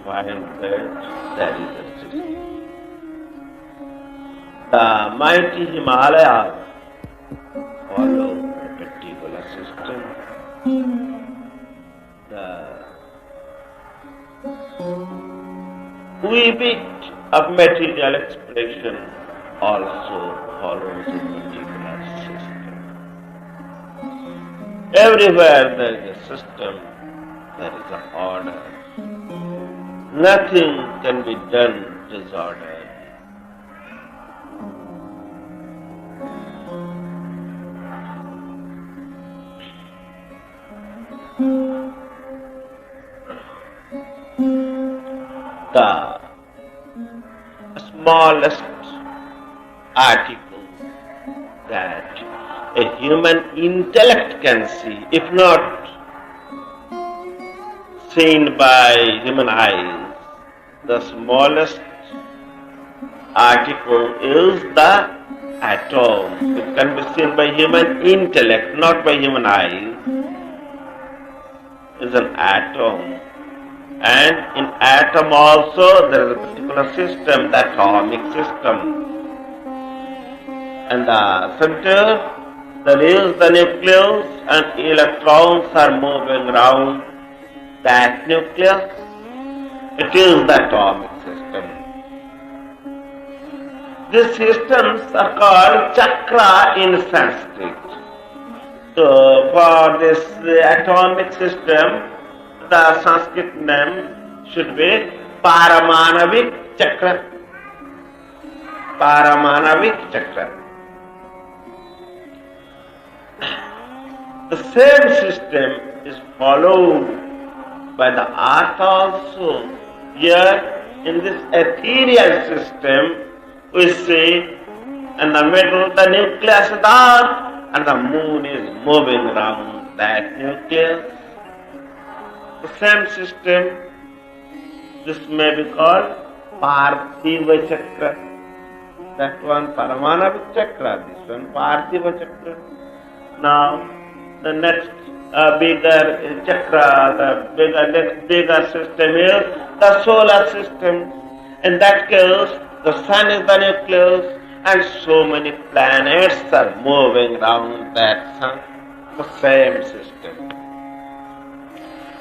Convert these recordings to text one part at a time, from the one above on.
find that there is a system. The mighty Himalayas follow a particular system. The bit of material expression also follows a particular system. Everywhere there is a system, there is an order. Nothing can be done disorderly. The smallest article that a human intellect can see, if not seen by human eyes, the smallest article is the atom. It can be seen by human intellect, not by human eyes. It is an atom. And in atom also there is a particular system, the atomic system. And the center, there is the nucleus and electrons are moving around that nucleus. It is the atomic system. These systems are called chakra in Sanskrit. So for this atomic system, the Sanskrit name should be Paramanavik Chakra. Paramanavik Chakra. The same system is followed by the earth also. Here in this ethereal system, we see in the middle the nucleus is earth and the moon is moving around that nucleus. The same system, this may be called Parthiva Chakra. That one Paramanavik Chakra, this one Parthiva Chakra. Now, the next bigger chakra, the next bigger system is the solar system. In that case, the sun is the nucleus and so many planets are moving around that sun. The same system.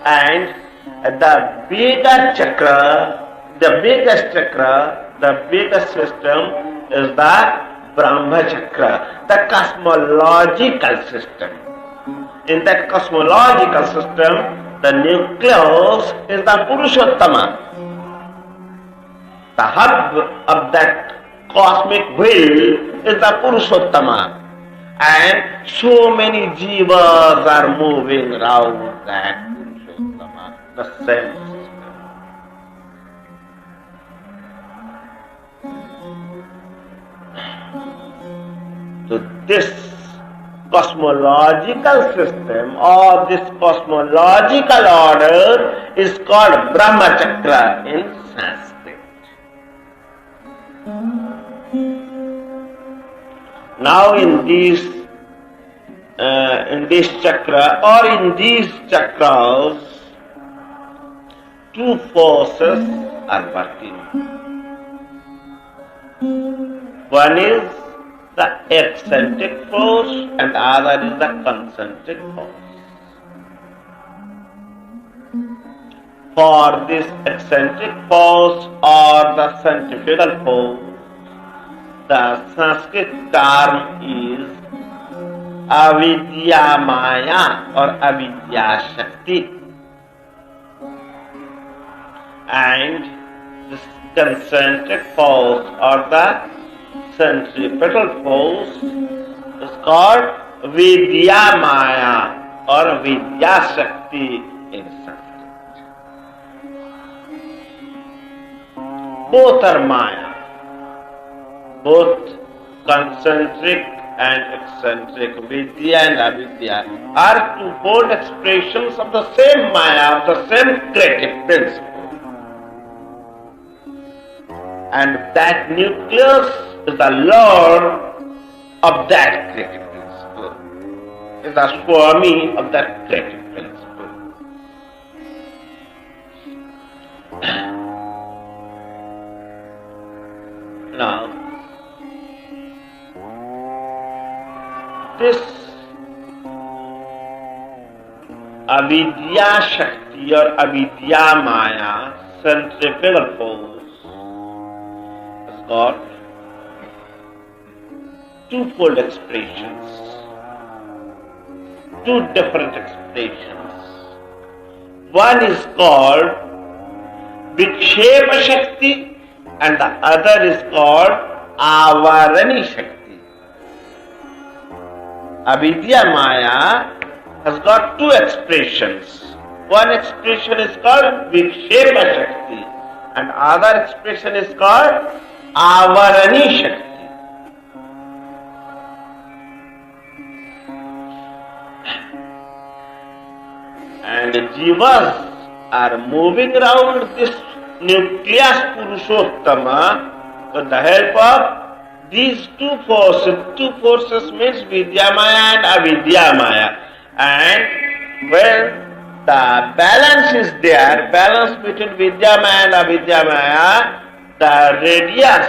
And the bigger chakra, the biggest chakra, the biggest system is the Brahma Chakra, the cosmological system. In that cosmological system, the nucleus is the Purushottama. The hub of that cosmic wheel is the Purushottama. And so many jivas are moving around that Purushottama, the same system. So this cosmological system or this cosmological order is called Brahma Chakra in Sanskrit. Now in this chakra or in these chakras, two forces are working. One is the eccentric force and the other is the concentric force. For this eccentric force or the centrifugal force, the Sanskrit term is Avidya Maya or Avidya Shakti. And this concentric force or the centripetal force is called Vidya Maya or Vidya Shakti in Sanskrit. Both are Maya. Both concentric and eccentric, Vidya and Avidya, are twofold expressions of the same Maya, of the same creative principle. And that nucleus is the lord of that creative principle, is the Swami of that creative principle. Vidya Shakti or Avidya Maya, centrifugal force, has got twofold expressions, two different expressions. One is called Vikshepa Shakti and the other is called Avarani Shakti. Avidya Maya has got two expressions. One expression is called Vikshepa Shakti and other expression is called Avarani Shakti. And the jivas are moving around this nucleus Purushottama with the help of these two forces. Two forces means Vidyamaya and Avidyamaya. And when the balance is there, balance between Vidyamaya and Avidyamaya, the radius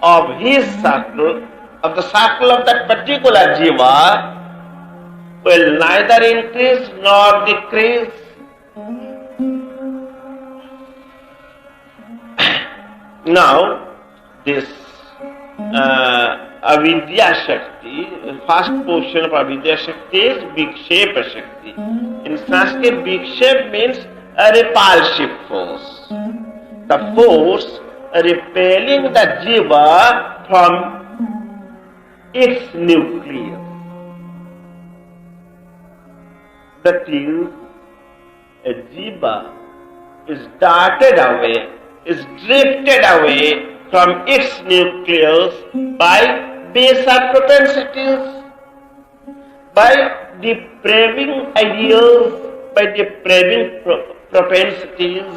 of his circle, of the circle of that particular jiva, will neither increase nor decrease. Now, this Avidya Shakti, first portion of Avidya Shakti is Vikshepa Shakti. In Sanskrit, Vikshep means a repulsive force. The force repelling the jiva from its nucleus. That is, a jiva is darted away, is drifted away from its nucleus by baser propensities, by depraving ideas, by depraving propensities.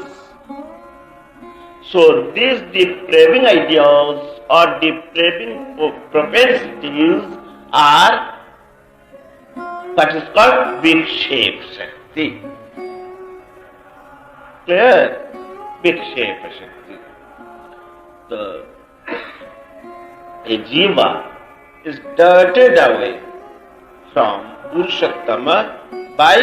So these depraving ideas or depraving propensities are what is called Vikshepa Shakti. Clear? Vikshepa Shakti. So, a jiva is darted away from Purushottama by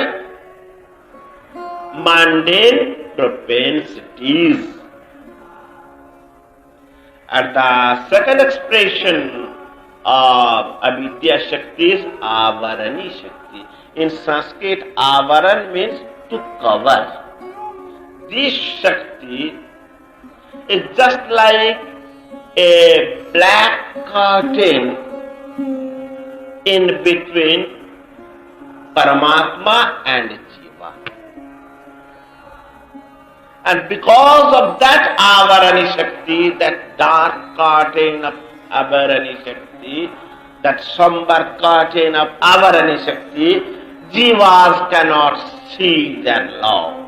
mundane propensities. And the second expression of Avidya Shakti is Avarani Shakti. In Sanskrit, Avaran means to cover. This Shakti is just like a black curtain in between Paramatma and Jiva. And because of that Avarani Shakti, that dark curtain of Avarani Shakti, that somber curtain of Avarani Shakti, Jivas cannot see their Lord.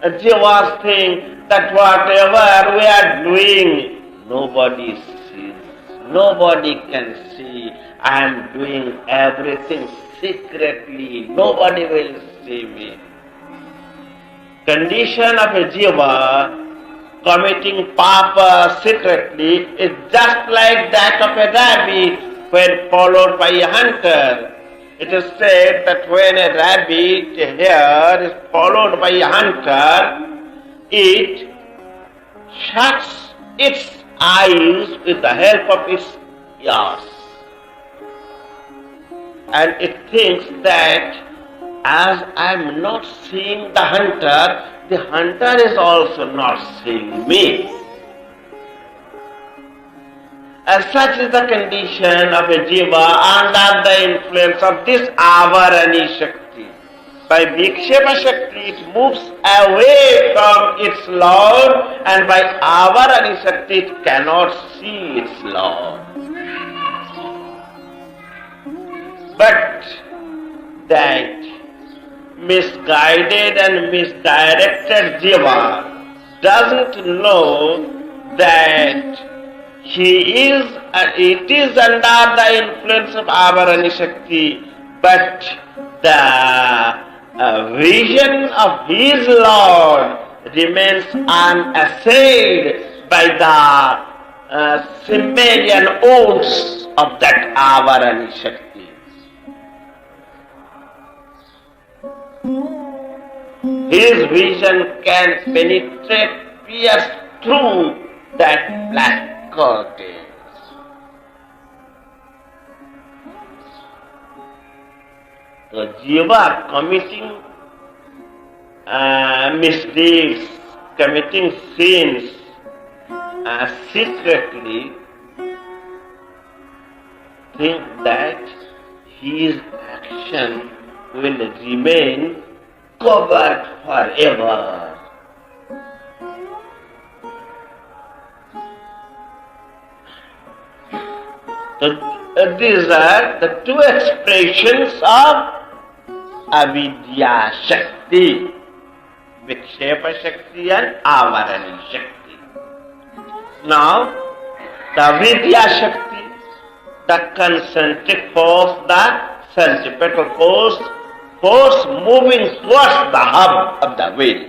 Jivas think that whatever we are doing, nobody sees. Nobody can see. I am doing everything secretly. Nobody will see me. Condition of a jiva committing papa secretly is just like that of a rabbit when followed by a hunter. It is said that when a rabbit here is followed by a hunter, it shuts its eyes with the help of its ears. And it thinks that as I am not seeing the hunter is also not seeing me. As such is the condition of a jiva under the influence of this Avarani Shakti. By Vikshepa Shakti it moves away from its Lord, and by Avarani Shakti it cannot see its Lord. But that misguided and misdirected jiva doesn't know that it is under the influence of Avarani Shakti, but the vision of his Lord remains unassailed by the Cimmerian oaths of that Avarani Shakti. His vision can penetrate, pierce through that black curtain. The jiva committing misdeeds, committing sins secretly, think that his action will remain covered forever. So, these are the two expressions of avidya shakti, vikshepa shakti and avarani shakti. Now, the avidya shakti, the concentric force, the centripetal force, force moving towards the hub of the will.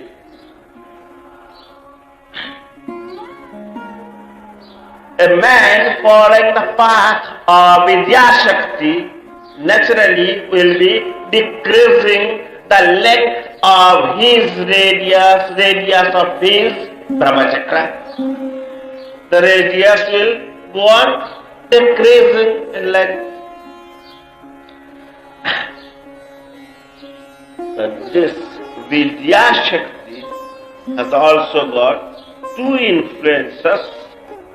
A man following the path of Vidya Shakti naturally will be decreasing the length of his radius of his Brahmachakra. The radius will go on decreasing in length. But this Vidya Shakti has also got two influences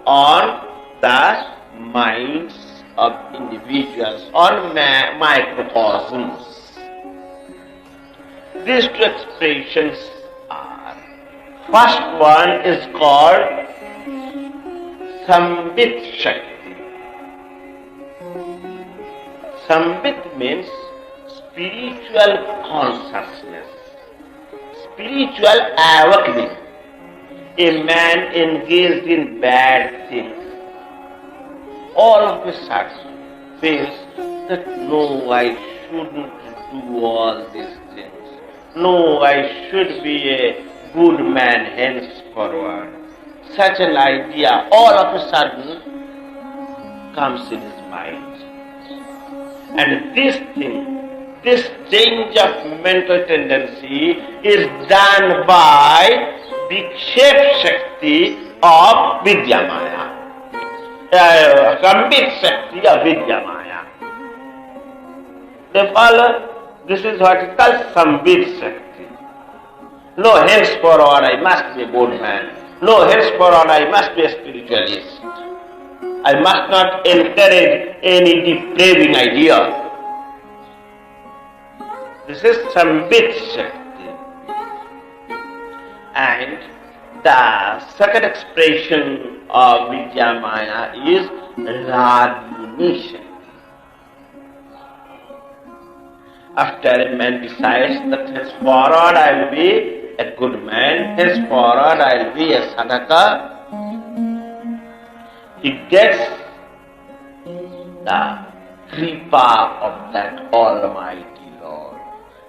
on the minds of individuals, on microcosms. These two expressions are, first one is called Sambit Shakti. Sambit means spiritual consciousness, spiritual awakening. A man engaged in bad things all of a sudden feels that no, I shouldn't do all these things. No, I should be a good man henceforward. Such an idea all of a sudden comes in his mind. And this thing, this change of mental tendency is done by Vikshep Shakti of Vidya Maya. Sambit Shakti of Vidya Maya. They follow, this is what is called Sambit Shakti. No, henceforward I must be a good man. No, henceforward I must be a spiritualist. I must not encourage any depraving idea. This is Sambit Shakti. And the second expression of Vidya Maya is Ragini Shakti. After a man decides that henceforward I will be a good man, henceforward I will be a sadhaka, he gets the kripa of that Almighty Lord.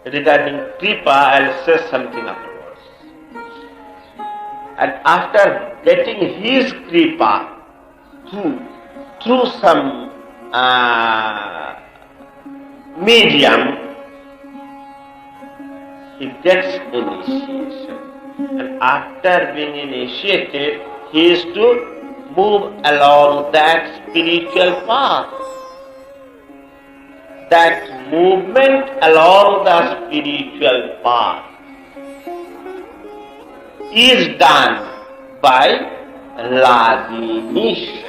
Regarding kripa, I will say something afterwards. And after getting his kripa through some medium, he gets initiation. And after being initiated, he is to move along that spiritual path. That movement along the spiritual path is done by Ragini.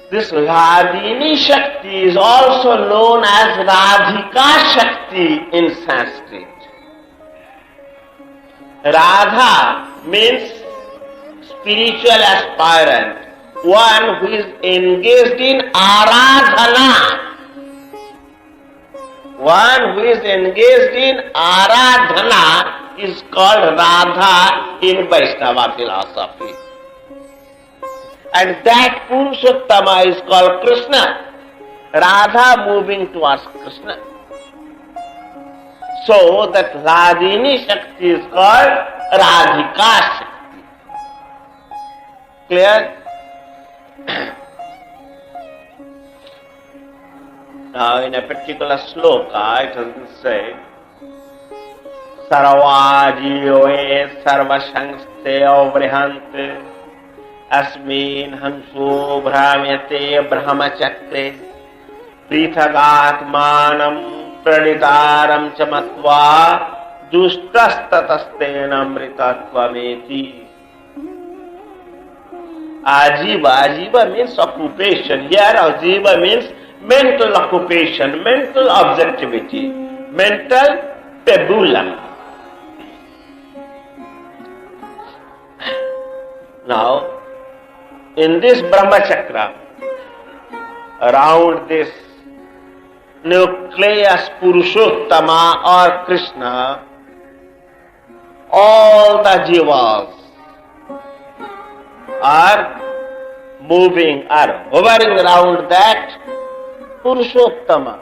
This Ragini Shakti is also known as Radhika Shakti in Sanskrit. Radha means spiritual aspirant, one who is engaged in aradhana. One who is engaged in aradhana is called Radha in Vaishnava philosophy. And that Purushottama is called Krishna. Radha moving towards Krishna. So that Ragini Shakti is called Radhika Shakti. Clear? Now, in a particular sloka, it has been said, Sarvajive sarvasangste avrihante asmin hanso bhramyate brahmachakre prithagaatmanam pranitaram chamatva dustastatastena amritatvameti. Ajiva means occupation. Here ajiva means mental occupation, mental objectivity, mental pabulum. Now, in this Brahmachakra, around this nucleus Purushottama or Krishna, all the jivas are moving, are hovering around that Purushottama,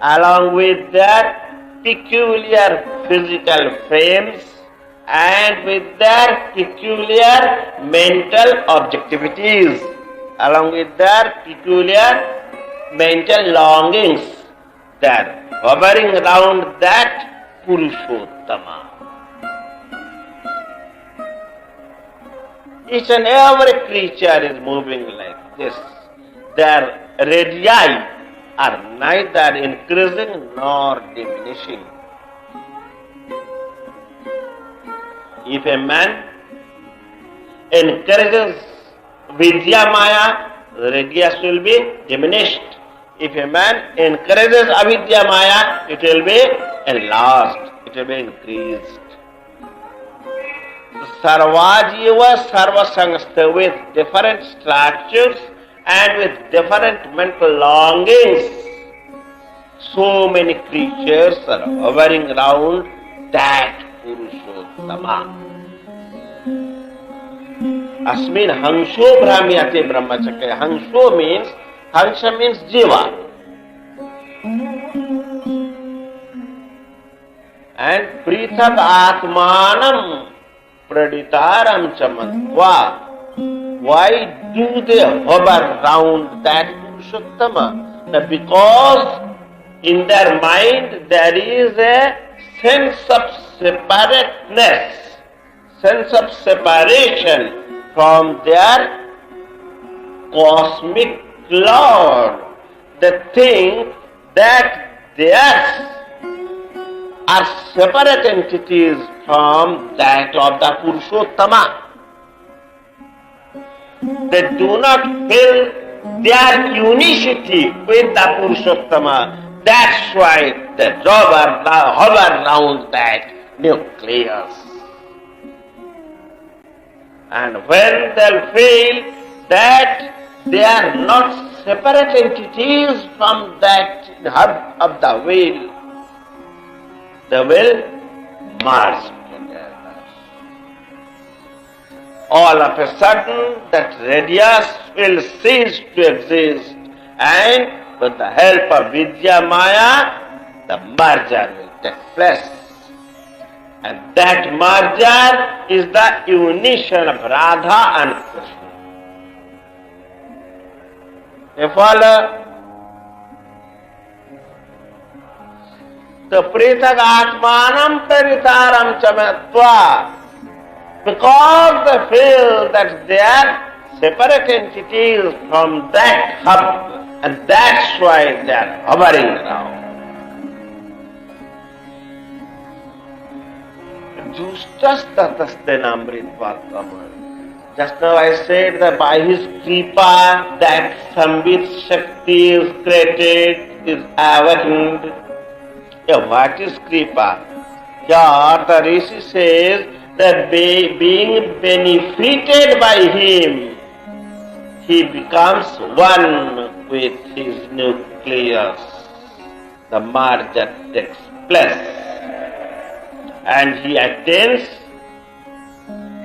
along with their peculiar physical frames and with their peculiar mental objectivities, along with their peculiar mental longings, they are hovering around that Purushottama. Each and every creature is moving like this. Their radii are neither increasing nor diminishing. If a man encourages Vidya Maya, the radius will be diminished. If a man encourages Avidya Maya, it will be enlarged, it will be increased. Sarvajiva sarvasangstha, with different structures and with different mental longings, so many creatures are hovering around that Purushottama. Asmin hansho bhramyate brahmachakya. Hansho means, hansha means jiva. And prithak atmanam praditaram chamatva. Why do they hover round that Purushottama? Because in their mind there is a sense of separateness, sense of separation from their cosmic Lord. They think that theirs are separate entities from that of the Purushottama. They do not feel their unicity with the Purushottama. That's why they hover round that nucleus. And when they feel that they are not separate entities from that hub of the will, they will merge together. All of a sudden, that radius will cease to exist, and with the help of Vidya Maya, the merger will take place. And that merger is the unition of Radha and Krishna. You follow? The prithak atmanam paritaram chamatva. Because they feel that they are separate entities from that hub, and that's why they are hovering around. Just now I said that by his kripa that Sambit Shakti is created, is awakened. Yeah, what is kripa? Yeah, the Rishi says that being benefited by him, he becomes one with his nucleus. The merger takes place and he attains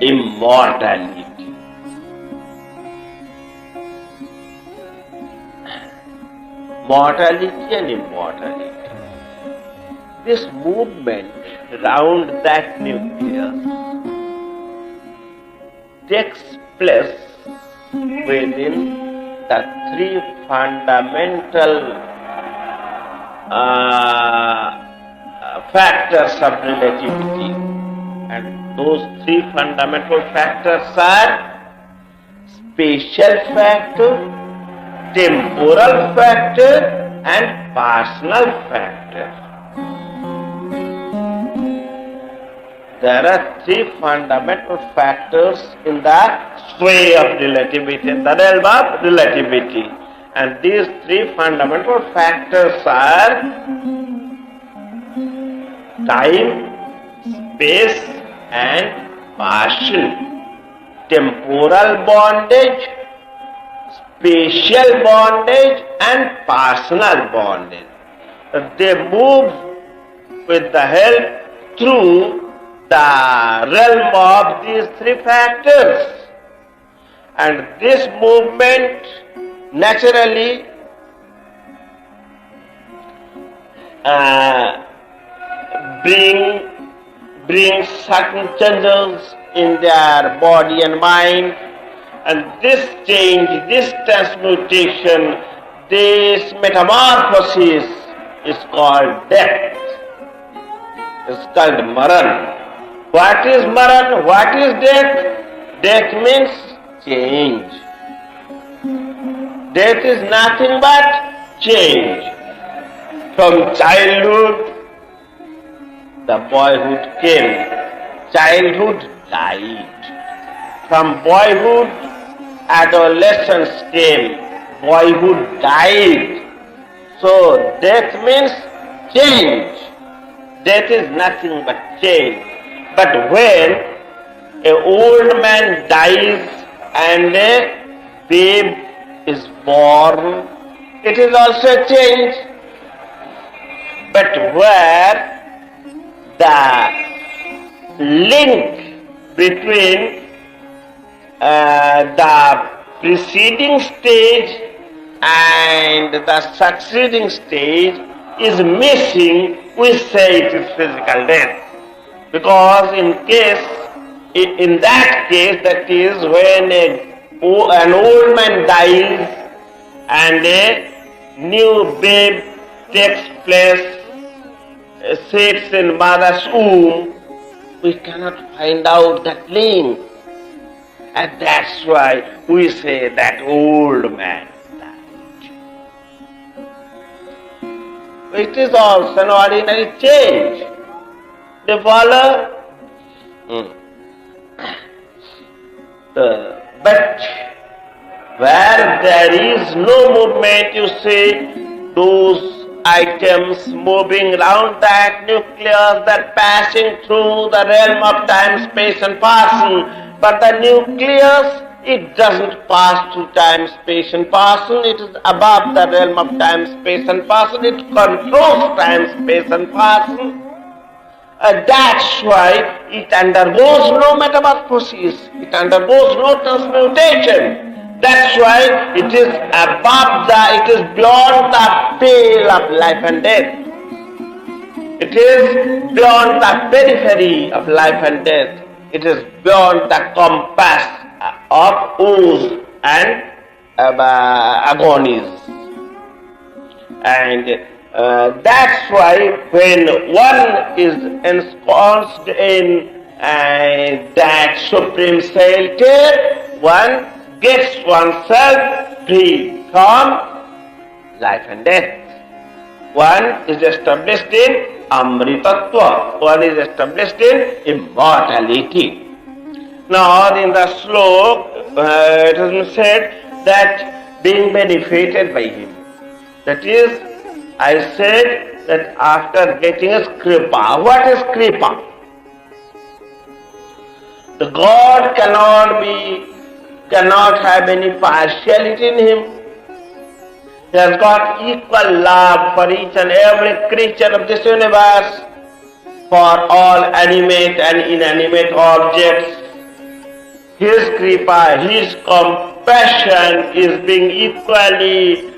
immortality. Mortality and immortality. This movement round that nucleus takes place within the three fundamental factors of relativity. And those three fundamental factors are spatial factor, temporal factor, and personal factor. There are three fundamental factors in the sway of relativity, in the realm of relativity. And these three fundamental factors are time, space, and motion. Temporal bondage, spatial bondage, and personal bondage. They move with the help through the realm of these three factors. And this movement naturally brings certain changes in their body and mind, and this change, this transmutation, this metamorphosis is called death. It's called Maran. What is Maran? What is death? Death means change. Death is nothing but change. From childhood, the boyhood came. Childhood died. From boyhood, adolescence came. Boyhood died. So death means change. Death is nothing but change. But when an old man dies and a babe is born, it is also a change. But where the link between the preceding stage and the succeeding stage is missing, we say it is physical death. Because in that case, that is when an old man dies and a new babe takes place, sits in mother's womb, we cannot find out that link. And that's why we say that old man died. It is also an ordinary change. They follow? But where there is no movement, you see, those items moving around that nucleus, that passing through the realm of time, space and person. But the nucleus, it doesn't pass through time, space and person. It is above the realm of time, space and person. It controls time, space and person. That's why it undergoes no metamorphosis. It undergoes no transmutation. That's why it is above it is beyond the pale of life and death. It is beyond the periphery of life and death. It is beyond the compass of woes and agonies. And that's why when one is ensconced in that supreme shelter, one gets oneself free from life and death. One is established in Amritatva. One is established in immortality. Now in the slok, it has been said that being benefited by him. That is, I said that after getting a kripa, what is kripa? The God cannot have any partiality in him. He has got equal love for each and every creature of this universe, for all animate and inanimate objects. His kripa, his compassion is being equally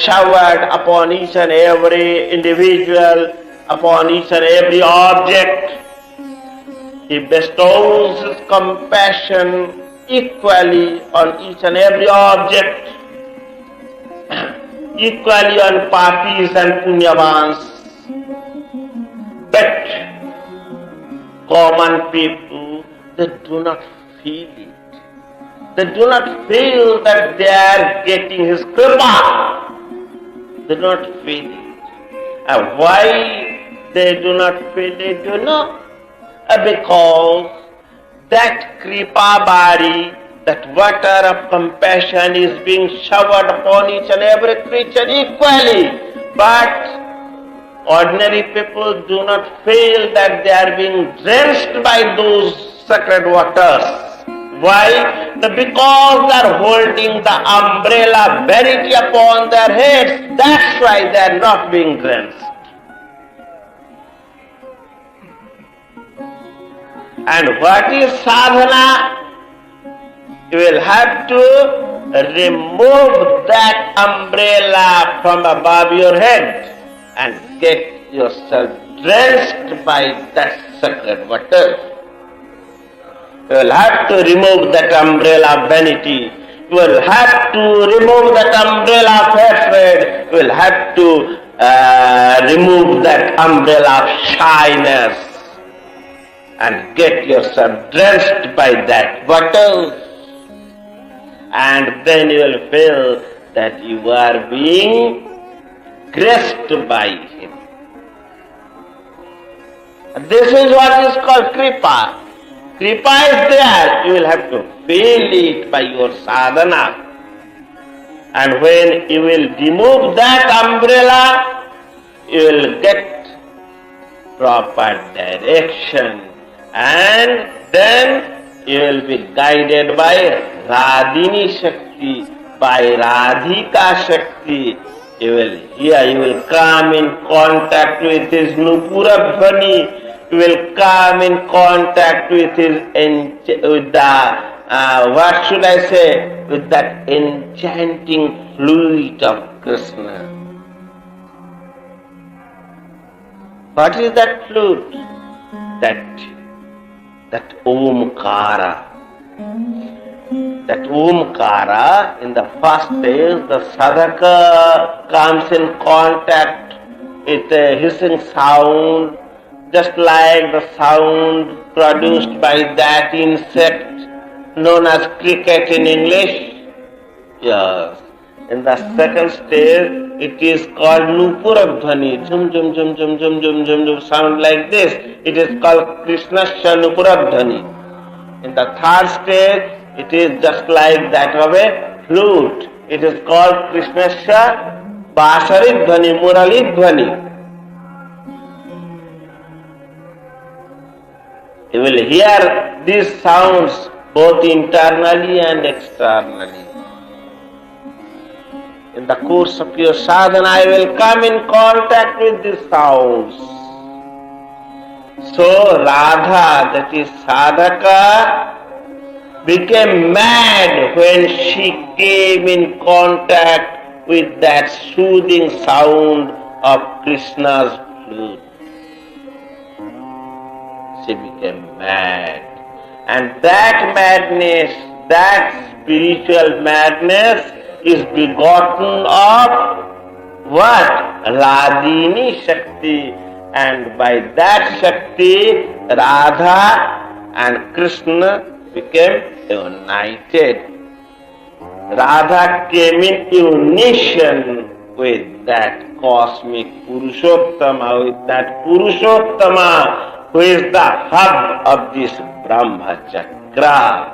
showered upon each and every individual, upon each and every object. He bestows his compassion equally on each and every object. equally on papis and punyavans. But common people, they do not feel it. They do not feel that they are getting his kripa. They do not feel it. And why they do not feel it, you know? Because that kripa bari, that water of compassion is being showered upon each and every creature equally. But ordinary people do not feel that they are being drenched by those sacred waters. Why? Because they are holding the umbrella vanity upon their heads. That's why they are not being drenched. And what is sadhana? You will have to remove that umbrella from above your head and get yourself drenched by that sacred water. You will have to remove that umbrella of vanity. You will have to remove that umbrella of hatred. You will have to remove that umbrella of shyness and get yourself drenched by that water. And then you will feel that you are being graced by him. This is what is called kripa. Kripa is there. You will have to feel it by your sadhana. And when you will remove that umbrella, you will get proper direction. And then you will be guided by Radhini Shakti, by Radhika Shakti. You will come in contact with his Nupura Dhvani. You will come in contact with with that enchanting fluid of Krishna. What is that fluid? That Omkara. That Omkara, in the first stage, the sadhaka comes in contact with a hissing sound, just like the sound produced by that insect known as cricket in English. Yes. In the second stage, it is called Nupura Dhvani. Jum jum jum jum jum jum jum jum, sound like this. It is called Krishnasya Nupura Dhvani. In the third stage, it is just like that of a flute. It is called Krishnasya Basari Dhvani, Murali Dhvani. You will hear these sounds both internally and externally. In the course of your sadhana, you will come in contact with these sounds. So Radha, that is sadhaka, became mad when she came in contact with that soothing sound of Krishna's flute. She became mad. And that madness, that spiritual madness is begotten of what? Radhini Shakti. And by that Shakti, Radha and Krishna became united. Radha came in unison with that cosmic Purushottama, with that Purushottama who is the hub of this Brahma Chakra.